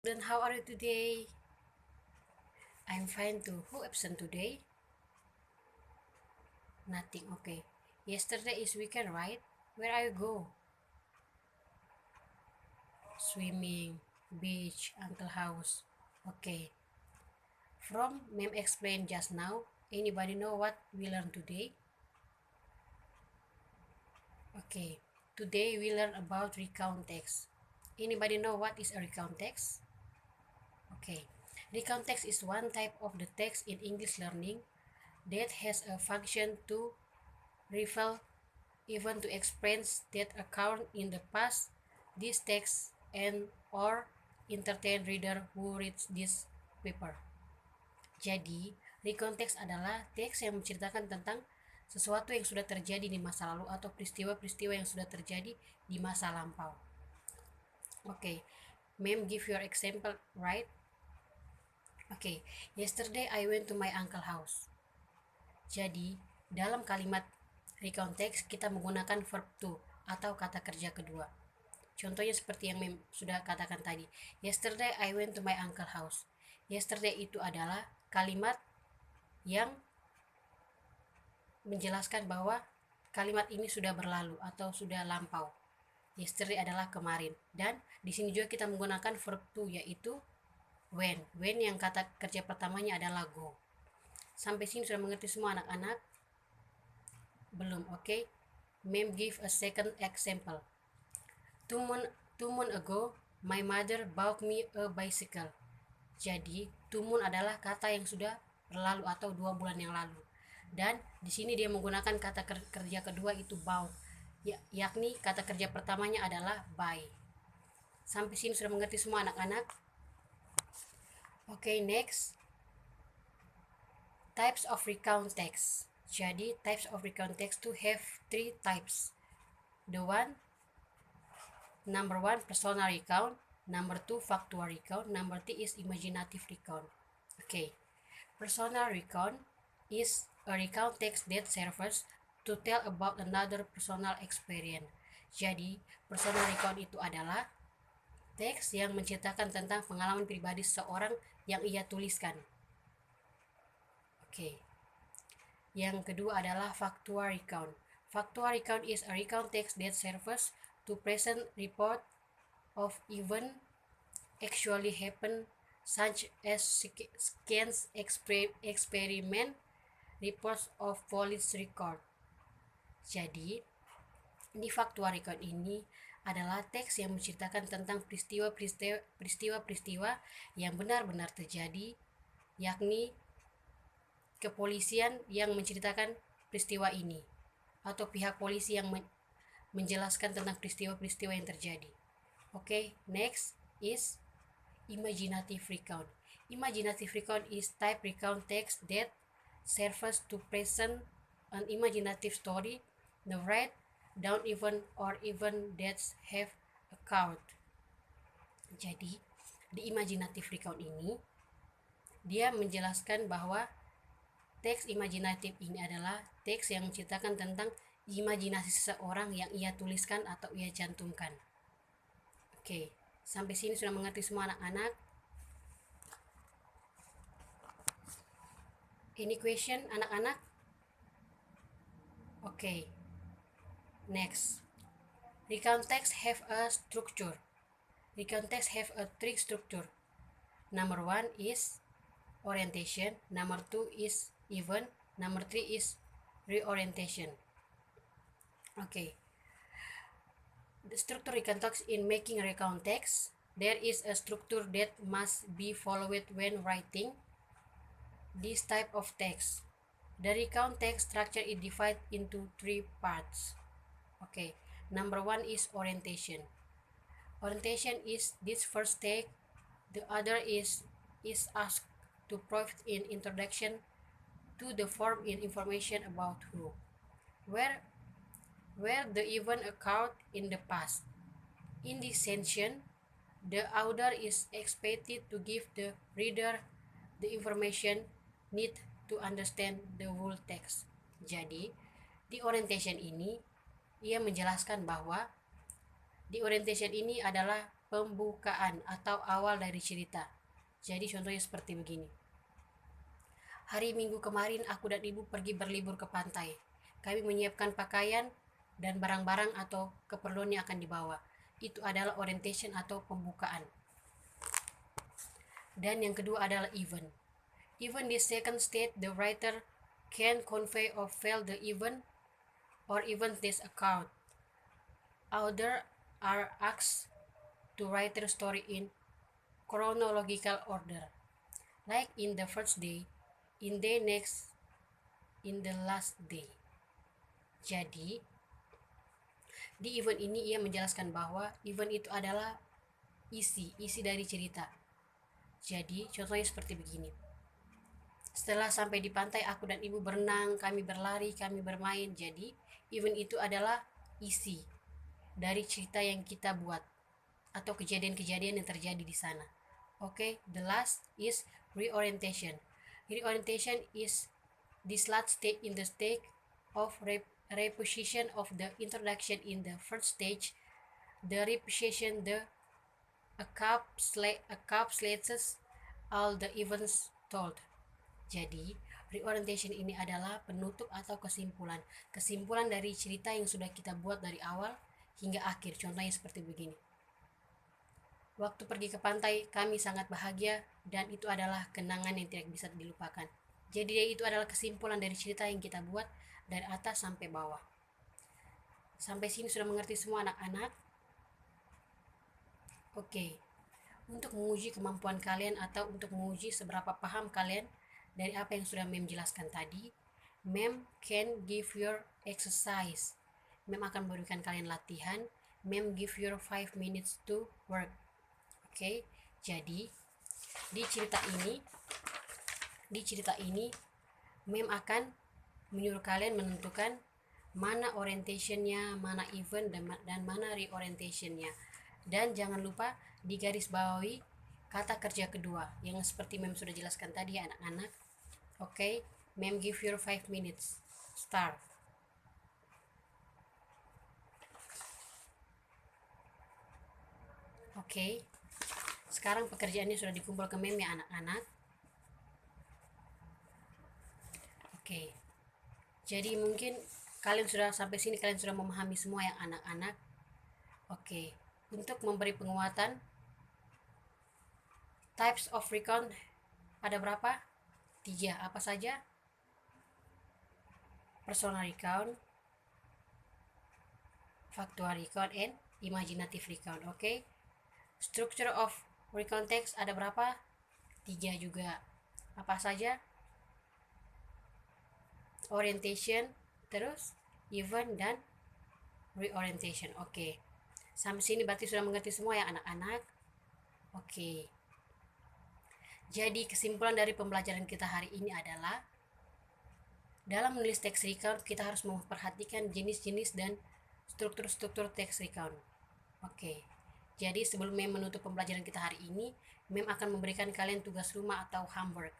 Then how are you today? I'm fine too. Who absent today? Nothing. Okay. Yesterday is weekend, right? Where are you go? Swimming, beach, uncle house. Okay. From ma'am explained just now. Anybody know what we learned today? Okay. Today we learn about recount text. Anybody know what is a recount text? Okay. Recount text is one type of the text in English learning that has a function to reveal even to expense that occurred in the past. This text and or entertain reader who reads this paper. Jadi, recontext adalah teks yang menceritakan tentang sesuatu yang sudah terjadi di masa lalu atau peristiwa-peristiwa yang sudah terjadi di masa lampau. Okay, ma'am give your example, right? Okay, yesterday I went to my uncle house. Jadi, dalam kalimat recontext kita menggunakan verb to atau kata kerja kedua. Contohnya seperti yang mem sudah katakan tadi. Yesterday I went to my uncle house. Yesterday itu adalah kalimat yang menjelaskan bahwa kalimat ini sudah berlalu atau sudah lampau. Yesterday adalah kemarin. Dan di sini juga kita menggunakan verb to yaitu when. When yang kata kerja pertamanya adalah go. Sampai sini sudah mengerti semua anak-anak? Belum, oke? Okay? Ma'am give a second example. 2 months ago, my mother bought me a bicycle. Jadi, 2 months adalah kata yang sudah berlalu atau 2 bulan yang lalu. Dan di sini dia menggunakan kata kerja kedua itu bought, yakni kata kerja pertamanya adalah buy. Sampai sini sudah mengerti semua anak-anak? Oke, next. Types of recount text. Jadi, types of recount text to have 3 types. Number 1, personal recount. Number 2, factual recount. Number 3 is imaginative recount. Okay. Personal recount is a recount text that serves to tell about another personal experience. Jadi, personal recount itu adalah teks yang menceritakan tentang pengalaman pribadi seseorang yang ia tuliskan. Oke. Yang kedua adalah factual recount. Factual recount is a recount text that serves to present report of event actually happen, such as scans, experiment, reports of police record. Jadi, di factual record ini adalah teks yang menceritakan tentang peristiwa-peristiwa yang benar-benar terjadi, yakni kepolisian yang menceritakan peristiwa ini atau pihak polisi yang menjelaskan tentang peristiwa-peristiwa yang terjadi. Okay, next is imaginative recount. Imaginative recount is type recount text that serves to present an imaginative story, narrate down event or event that have occurred. Jadi, di imaginative recount ini dia menjelaskan bahwa teks imaginatif ini adalah teks yang menceritakan tentang imajinasi seseorang yang ia tuliskan atau ia cantumkan. Oke, sampai sini sudah mengerti semua anak-anak? Any question anak-anak? Oke. Next. Recount text have a structure. Recount text have a 3 structure. Number 1 is orientation. Number 2 is event. Number 3 is reorientation. Okay. The structure recount text in making recount text. There is a structure that must be followed when writing this type of text. The recount text structure is divided into 3 parts. Okay. Number 1 is orientation. Orientation is this first take. The other is asked to provide an introduction to the form in information about who, where the event occurred in the past. In this section, the author is expected to give the reader the information need to understand the whole text. Jadi, di orientation ini, ia menjelaskan bahwa di orientation ini adalah pembukaan atau awal dari cerita. Jadi contohnya seperti begini. Hari Minggu kemarin aku dan ibu pergi berlibur ke pantai. Kami menyiapkan pakaian dan barang-barang atau keperluan yang akan dibawa. Itu adalah orientation atau pembukaan. Dan yang kedua adalah event. Even the second state, the writer can convey or fail the event or even this account. Authors are asked to write their story in chronological order, like in the first day, in the next, in the last day. Jadi, di event ini ia menjelaskan bahwa event itu adalah isi dari cerita. Jadi, contohnya seperti begini. Setelah sampai di pantai, aku dan ibu berenang, kami berlari, kami bermain. Jadi, event itu adalah isi dari cerita yang kita buat atau kejadian-kejadian yang terjadi di sana. Okay, the last is reorientation. Reorientation is this last step in the stage of reposition of the introduction in the first stage. The reposition encapsulates all the events told. Jadi, reorientation ini adalah penutup atau kesimpulan. Kesimpulan dari cerita yang sudah kita buat dari awal hingga akhir. Contohnya seperti begini. Waktu pergi ke pantai, kami sangat bahagia dan itu adalah kenangan yang tidak bisa dilupakan. Jadi itu adalah kesimpulan dari cerita yang kita buat dari atas sampai bawah. Sampai sini sudah mengerti semua anak-anak? Oke. Untuk menguji kemampuan kalian atau untuk menguji seberapa paham kalian dari apa yang sudah Mem jelaskan tadi, Mem can give your exercise. Mem akan memberikan kalian latihan. Mem give your 5 minutes to work. Oke, jadi di cerita ini Mem akan menyuruh kalian menentukan mana orientationnya, mana event, dan mana reorientationnya. Dan jangan lupa di garis bawahi kata kerja kedua yang seperti Mem sudah jelaskan tadi ya anak-anak. Oke, Mem give your 5 minutes. Start. Oke. Sekarang pekerjaannya sudah dikumpul ke Mem ya anak-anak. Oke. Jadi mungkin kalian sudah sampai sini, kalian sudah memahami semua yang anak-anak. Oke. Untuk memberi penguatan, types of recount ada berapa? 3. Apa saja? Personal recount, factual recount, and imaginative recount. Oke. Structure of recount text ada berapa? 3 juga. Apa saja? Orientation, terus event, dan reorientation. Oke. Sampai sini berarti sudah mengerti semua ya anak-anak? Oke. Jadi kesimpulan dari pembelajaran kita hari ini adalah dalam menulis teks recount kita harus memperhatikan jenis-jenis dan struktur-struktur teks recount. Oke. Jadi sebelum Mem menutup pembelajaran kita hari ini, Mem akan memberikan kalian tugas rumah atau homework.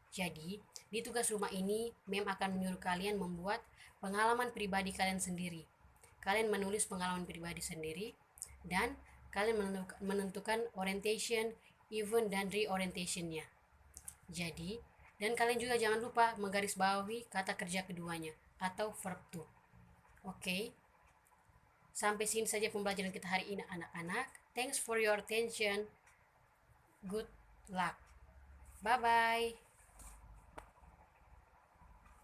Jadi, di tugas rumah ini, Mem akan menyuruh kalian membuat pengalaman pribadi kalian sendiri. Kalian menulis pengalaman pribadi sendiri, dan kalian menentukan orientation, event, dan reorientationnya. Jadi, dan kalian juga jangan lupa menggarisbawahi kata kerja keduanya, atau verb to. Oke. Sampai sini saja pembelajaran kita hari ini anak-anak. Thanks for your attention. Good luck. Bye-bye.